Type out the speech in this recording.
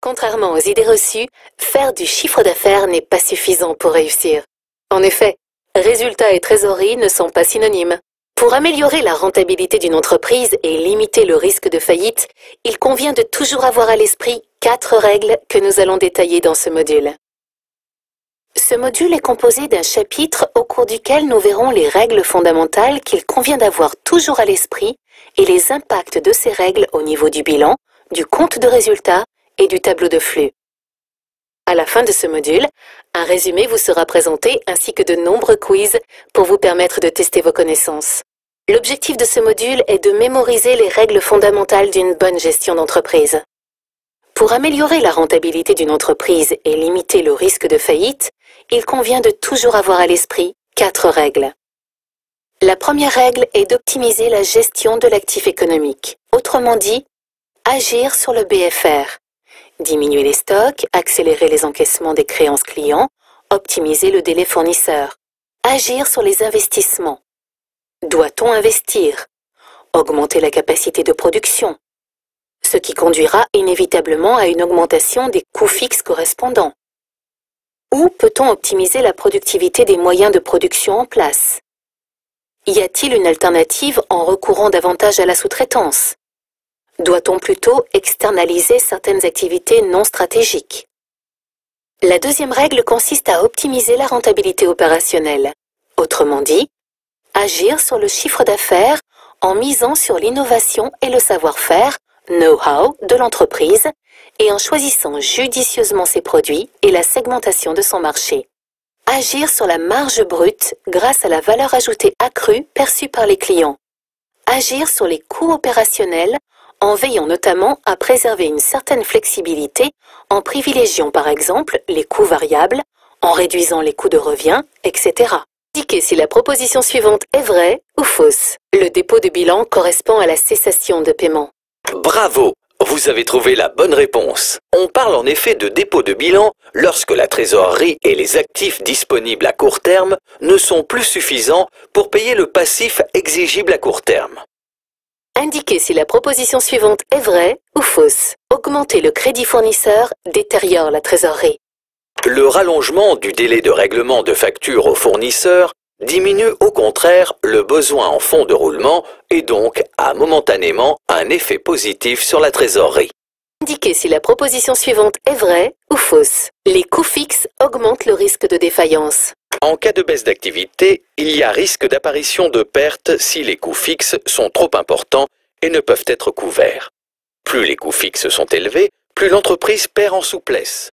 Contrairement aux idées reçues, faire du chiffre d'affaires n'est pas suffisant pour réussir. En effet, résultats et trésorerie ne sont pas synonymes. Pour améliorer la rentabilité d'une entreprise et limiter le risque de faillite, il convient de toujours avoir à l'esprit 4 règles que nous allons détailler dans ce module. Ce module est composé d'un chapitre au cours duquel nous verrons les règles fondamentales qu'il convient d'avoir toujours à l'esprit et les impacts de ces règles au niveau du bilan, du compte de résultat et du tableau de flux. À la fin de ce module, un résumé vous sera présenté ainsi que de nombreux quiz pour vous permettre de tester vos connaissances. L'objectif de ce module est de mémoriser les règles fondamentales d'une bonne gestion d'entreprise. Pour améliorer la rentabilité d'une entreprise et limiter le risque de faillite, il convient de toujours avoir à l'esprit 4 règles. La première règle est d'optimiser la gestion de l'actif économique, autrement dit, agir sur le BFR. Diminuer les stocks, accélérer les encaissements des créances clients, optimiser le délai fournisseur. Agir sur les investissements. Doit-on investir? Augmenter la capacité de production, ce qui conduira inévitablement à une augmentation des coûts fixes correspondants. Où peut-on optimiser la productivité des moyens de production en place? Y a-t-il une alternative en recourant davantage à la sous-traitance? Doit-on plutôt externaliser certaines activités non stratégiques? La deuxième règle consiste à optimiser la rentabilité opérationnelle. Autrement dit, agir sur le chiffre d'affaires en misant sur l'innovation et le savoir-faire, know-how de l'entreprise et en choisissant judicieusement ses produits et la segmentation de son marché. Agir sur la marge brute grâce à la valeur ajoutée accrue perçue par les clients. Agir sur les coûts opérationnels en veillant notamment à préserver une certaine flexibilité en privilégiant par exemple les coûts variables, en réduisant les coûts de revient, etc. Indiquez si la proposition suivante est vraie ou fausse. Le dépôt de bilan correspond à la cessation de paiement. Bravo! Vous avez trouvé la bonne réponse. On parle en effet de dépôt de bilan lorsque la trésorerie et les actifs disponibles à court terme ne sont plus suffisants pour payer le passif exigible à court terme. Indiquez si la proposition suivante est vraie ou fausse. Augmenter le crédit fournisseur détériore la trésorerie. Le rallongement du délai de règlement de facture au fournisseur diminue au contraire le besoin en fonds de roulement et donc a momentanément un effet positif sur la trésorerie. Indiquez si la proposition suivante est vraie ou fausse. Les coûts fixes augmentent le risque de défaillance. En cas de baisse d'activité, il y a risque d'apparition de pertes si les coûts fixes sont trop importants et ne peuvent être couverts. Plus les coûts fixes sont élevés, plus l'entreprise perd en souplesse.